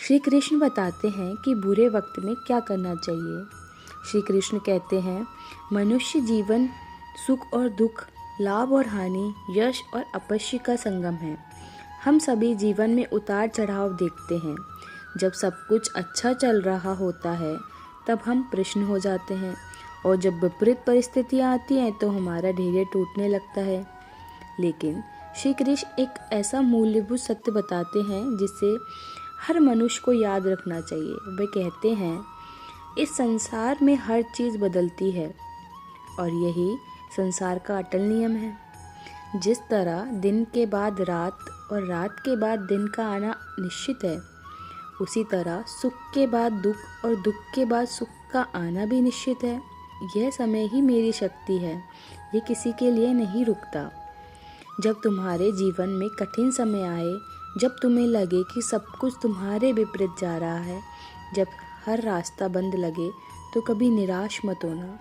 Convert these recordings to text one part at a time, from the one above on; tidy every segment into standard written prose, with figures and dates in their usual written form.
श्री कृष्ण बताते हैं कि बुरे वक्त में क्या करना चाहिए। श्री कृष्ण कहते हैं, मनुष्य जीवन सुख और दुख, लाभ और हानि, यश और अपयश का संगम है। हम सभी जीवन में उतार चढ़ाव देखते हैं। जब सब कुछ अच्छा चल रहा होता है तब हम प्रसन्न हो जाते हैं, और जब विपरीत परिस्थितियाँ आती हैं तो हमारा धैर्य टूटने लगता है। लेकिन श्री कृष्ण एक ऐसा मूल्यभूत सत्य बताते हैं जिसे हर मनुष्य को याद रखना चाहिए। वे कहते हैं, इस संसार में हर चीज़ बदलती है और यही संसार का अटल नियम है। जिस तरह दिन के बाद रात और रात के बाद दिन का आना निश्चित है, उसी तरह सुख के बाद दुख और दुख के बाद सुख का आना भी निश्चित है। यह समय ही मेरी शक्ति है, ये किसी के लिए नहीं रुकता। जब तुम्हारे जीवन में कठिन समय आए, जब तुम्हें लगे कि सब कुछ तुम्हारे विपरीत जा रहा है, जब हर रास्ता बंद लगे, तो कभी निराश मत होना।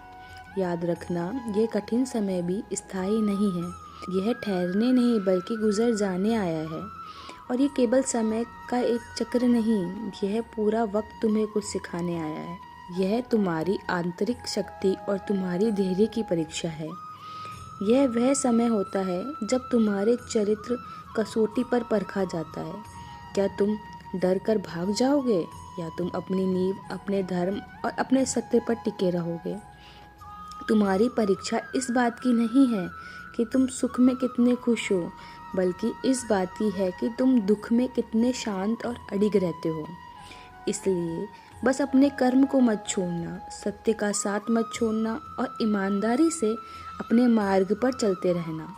याद रखना, ये कठिन समय भी स्थायी नहीं है। यह ठहरने नहीं बल्कि गुजर जाने आया है। और ये केवल समय का एक चक्र नहीं, यह पूरा वक्त तुम्हें कुछ सिखाने आया है। यह तुम्हारी आंतरिक शक्ति और तुम्हारी धैर्य की परीक्षा है। यह वह समय होता है जब तुम्हारे चरित्र कसौटी पर परखा जाता है। क्या तुम डर कर भाग जाओगे या तुम अपनी नींव, अपने धर्म और अपने सत्य पर टिके रहोगे। तुम्हारी परीक्षा इस बात की नहीं है कि तुम सुख में कितने खुश हो, बल्कि इस बात की है कि तुम दुख में कितने शांत और अडिग रहते हो। इसलिए बस अपने कर्म को मत छोड़ना, सत्य का साथ मत छोड़ना और ईमानदारी से अपने मार्ग पर चलते रहना।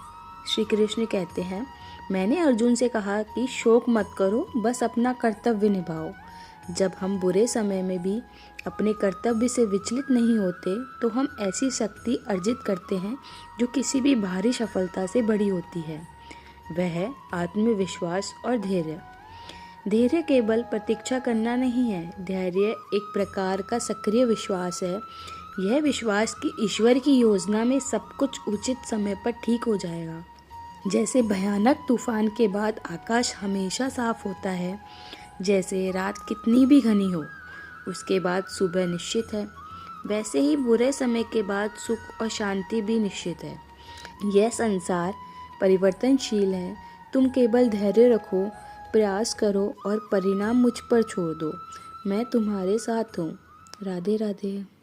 श्री कृष्ण कहते हैं, मैंने अर्जुन से कहा कि शोक मत करो, बस अपना कर्तव्य निभाओ। जब हम बुरे समय में भी अपने कर्तव्य से विचलित नहीं होते तो हम ऐसी शक्ति अर्जित करते हैं जो किसी भी भारी सफलता से बड़ी होती है। वह है आत्मविश्वास और धैर्य। धैर्य केवल प्रतीक्षा करना नहीं है, धैर्य एक प्रकार का सक्रिय विश्वास है। यह विश्वास कि ईश्वर की योजना में सब कुछ उचित समय पर ठीक हो जाएगा। जैसे भयानक तूफान के बाद आकाश हमेशा साफ होता है, जैसे रात कितनी भी घनी हो उसके बाद सुबह निश्चित है, वैसे ही बुरे समय के बाद सुख और शांति भी निश्चित है। यह संसार परिवर्तनशील है। तुम केवल धैर्य रखो, प्रयास करो और परिणाम मुझ पर छोड़ दो। मैं तुम्हारे साथ हूँ। राधे राधे।